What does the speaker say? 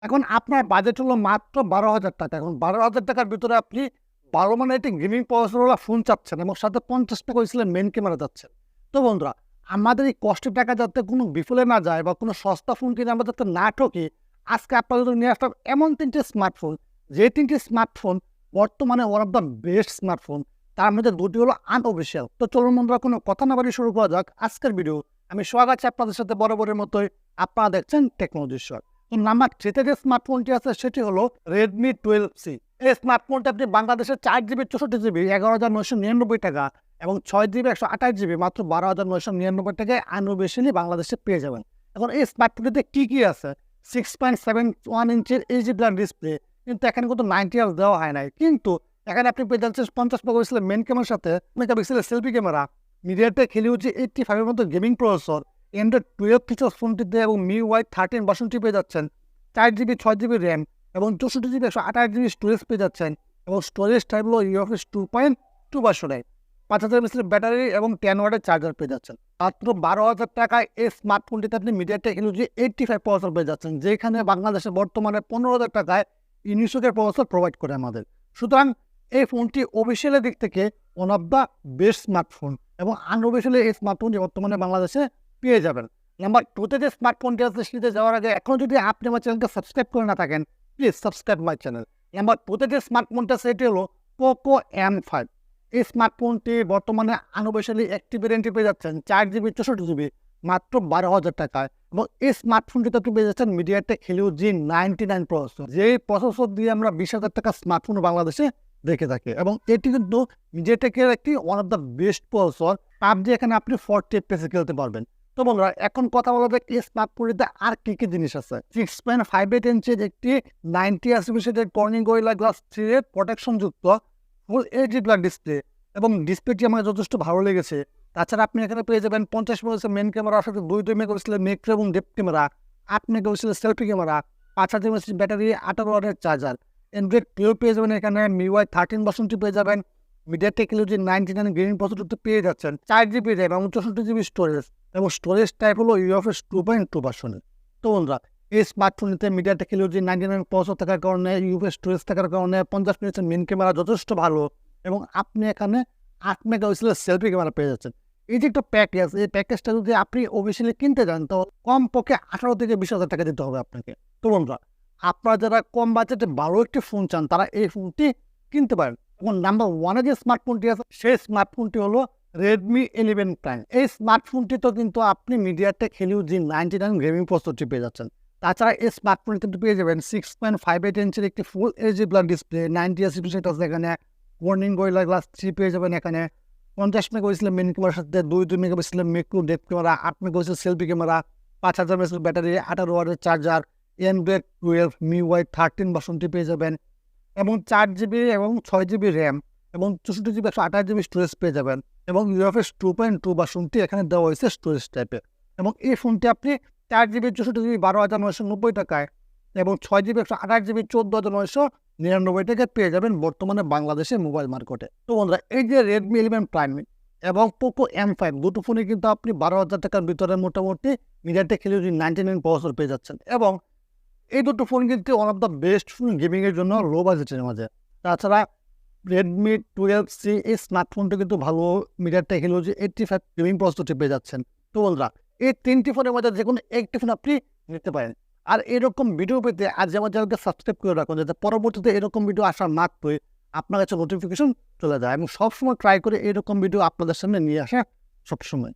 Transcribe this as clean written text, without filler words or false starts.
এখন আপনার বাজেট হলো মাত্র ১২,০০০ টাকা। এখন ১২,০০০ টাকার ভিতরে আপনি ভালো মানের একটি গেমিং প্রসেসরওয়ালা ফোন চাচ্ছেন এবং সাথে ৫০ টাকা হইছিল মেইন ক্যামেরা চাচ্ছেন। তো বন্ধুরা, আমাদের এই কষ্টের টাকা যাতে কোনো বিফলে না যায় বা কোনো সস্তা ফোন কিনে আমরা যাতে না ঠকি, আজকে আপনাদের জন্য নিয়ে আসলাম এমন ৩ টে স্মার্টফোন, যে ৩ টে স্মার্টফোন বর্তমানে one of the best smartphone. তার মধ্যে ২ টি হলো আনঅফিসিয়াল। তো চলুন বন্ধুরা, কোনো কথা না বাড়িয়ে শুরু করা যাক আজকের ভিডিও। আমি সোহাগ আছি আপনাদের সাথে বরাবরের মতোই। আপনারা দেখছেন টেকনোলজি সোহাগ। তো নাম্বার 3 তে যে স্মার্টফোনটি আছে সেটি হলো Redmi 12C। এই স্মার্টফোনটি আপনি বাংলাদেশে 4GB 64GB 11,999 টাকা এবং 6GB 128GB মাত্র 12,999 টাকায় আনঅফিশিয়ালি বাংলাদেশে পেয়ে যাবেন। এখন এই স্মার্টফোনটিতে কি আছে? 6.71 ইঞ্চির এইচডি প্লাস ডিসপ্লে, কিন্তু এখানে কিন্তু 90 হার্জ দেওয়া হয় নাই। কিন্তু এখানে আপনি পেয়ে যাচ্ছেন 50 মেগাপিক্সেলের মেইন ক্যামেরার সাথে মেগাপিক্সেলের selfie camera, MediaTek Helio G85 এর মতো গেমিং প্রসেসর, Android 12 ফিচার ফোনটিতে এবং MIUI 13 ভার্সনটি পেয়ে যাচ্ছেন। 4GB 6GB র্যাম এবং 64GB 128GB স্টোরেজ পেয়ে যাচ্ছেন এবং স্টোরেজ টাইপ হলো UFS 2.2 ভার্সনের। 5000 mAh ব্যাটারি এবং 10 ওয়াটের চার্জার পেয়ে যাচ্ছেন। মাত্র ১২,০০০ টাকায় এই স্মার্টফোনটিতে আপনি মিডিয়াটেক Helio G85 প্রসেসর পেয়ে যাচ্ছেন, যেখানে বাংলাদেশে বর্তমানে ১৫,০০০ টাকায় ইউনিসোকের প্রসেসর প্রোভাইড করে আমাদের। সুতরাং এই ফোনটি অফিসিয়ালের দিক থেকে one of the best smartphone এবং আনঅফিসিয়ালি এই স্মার্টফোনটি বর্তমানে বাংলাদেশে পেয়ে যাবেন। নাম্বার 2 তে যে স্মার্টফোনটি আছে সেটিতে যাওয়ার আগে এখনও যদি আপনি আমার চ্যানেলকে সাবস্ক্রাইব করে না থাকেন, please subscribe my channel. Number 2 তে যে স্মার্টফোনটা আছে সেটি হলো পোকো M5। এই স্মার্টফোনটি বর্তমানে আনঅফিসিয়ালি একটি ভেরিয়েন্টে পেয়ে যাচ্ছেন 4GB 64GB মাত্র ১২,০০০ টাকায় এবং এই স্মার্টফোনটিতে আপনি পেয়ে যাচ্ছেন মিডিয়াটেক Helio G99 প্রসেসর, যেই প্রসেসর দিয়ে আমরা ২০,০০০ টাকার স্মার্টফোন বাংলাদেশে দেখে থাকি এবং এটি কিন্তু মিডিয়াটেকের একটি one of the best processor. PUBG এখানে আপনি 40 FPS খেলতে পারবেন। তো বন্ধুরা, এখন কথা বলা যাক এই স্মার্টফোনটিতে আর কি জিনিস আছে। 6.58 ইঞ্চির একটি 90 অ্যাসোসিয়েটেড কর্নিং গরিলা গ্লাস 3 এর প্রোটেকশন যুক্ত ফুল এইচডি প্লাস ডিসপ্লে এবং ডিসপ্লেটি আমার যথেষ্ট ভালো লেগেছে। তাছাড়া আপনি এখানে পেয়ে যাবেন 50 মেগাপিক্সেল মেইন ক্যামেরার সাথে 2 মেগাপিক্সেলের ম্যাক্রো এবং ডেপথ ক্যামেরা, 8 মেগাপিক্সেলের সেলফি ক্যামেরা, 5000 mAh ব্যাটারি, 18 ওয়াটের চার্জার। অ্যান্ড্রয়েড 12 পেয়ে যাবেন, এখানে MIUI 13 ভার্সনটি পেয়ে যাবেন। মিডিয়াটেক Helio G99 গেমিং প্রসেসরটি পেয়ে যাচ্ছেন। 4GB র্যাম এবং 64GB স্টোরেজ এবং স্টোরেজ টাইপ হলো UFS 2.2 ভার্সনের। তো বন্ধুরা, এই স্মার্টফোনটিতে মিডিয়াটেক Helio G99 প্রসেসর থাকার কারণে, UFS স্টোরেজ থাকার কারণে 50 মিনিটের মেইন ক্যামেরা যথেষ্ট ভালো এবং আপনি এখানে 8 মেগাপিক্সেলের সেলফি ক্যামেরা পেয়ে যাচ্ছেন। এই যে একটা প্যাকেজ, এই প্যাকেজটা যদি আপনি অফিসিয়ালি কিনতে যান তো কমপক্ষে 18 থেকে 20,০০০ টাকা দিতে হবে আপনাকে। তো বন্ধুরা, আপনারা যারা কম বাজেটে ভালো একটি ফোন চান তারা এই ফোনটি কিনতে পারেন। এবং নাম্বার 1 যে স্মার্টফোনটি আছে সেই স্মার্টফোনটি হলো Redmi 11 Prime। এই স্মার্টফোনটিতে কিন্তু আপনি মিডিয়াটেক Helio G99 গেমিং প্রসেসরটি পেয়ে যাচ্ছেন। তাছাড়া এই স্মার্টফোনটি কিন্তু পেয়ে যাবেন 6.58 ইঞ্চির একটি full HD plus display, 90 Hz আছে এখানে, কর্নিং গরিলা গ্লাস 3 পেয়ে যাবেন এখানে, 50 মেগাপিক্সেলের মেইন ক্যামেরার সাথে 2 মেগাপিক্সেলের ম্যাক্রো ডেপথ ক্যামেরা, 8 মেগাপিক্সেলের সেলফি ক্যামেরা, 5000 mAh ব্যাটারি, 18 ওয়াটের চার্জার, Android 12 MIUI 13 ভার্সনটি পেয়ে যাবেন এবং 4GB এবং 6GB র্যাম এবং 64GB 128GB স্টোরেজ পেয়ে যাবেন এবং UFS 2.2 ভার্সনটি এখানে দেওয়া হয়েছে স্টোরেজ টাইপের। এবং এই ফোনটি আপনি 4GB 64GB 12,990 টাকায় এবং 6GB 128GB 14,999 টাকায় পেয়ে যাবেন বর্তমানে বাংলাদেশে মোবাইল মার্কেটে। তো বন্ধুরা, এই যে Redmi 11 Prime এবং পোকো M5 দুটো ফোনে কিন্তু আপনি 12,০০০ টাকার ভিতরে মোটামুটি মিডিয়াটেক Helio G99 প্রসেসর পেয়ে যাচ্ছেন এবং এই দুটো ফোন কিন্তু one of the best phone গেমিংয়ের জন্য লো বাজেটের মাঝে। তাছাড়া Redmi 12C এই স্মার্টফোনটা কিন্তু ভালো মিডিয়াটেক Helio G85 গেমিং প্রসেসরটি পেয়ে যাচ্ছেন। তো বন্ধুরা, এই 3টি ফোনের মধ্যে যে কোনো একটি ফোন আপনি নিতে পারেন। আর এরকম ভিডিও পেতে আজ আমার চ্যানেলকে সাবস্ক্রাইব করে রাখুন, যাতে পরবর্তীতে এরকম ভিডিও আসার মাত্রই আপনার কাছে নোটিফিকেশন চলে যায় এবং সবসময় ট্রাই করে এরকম ভিডিও আপনাদের সামনে নিয়ে আসা সবসময়।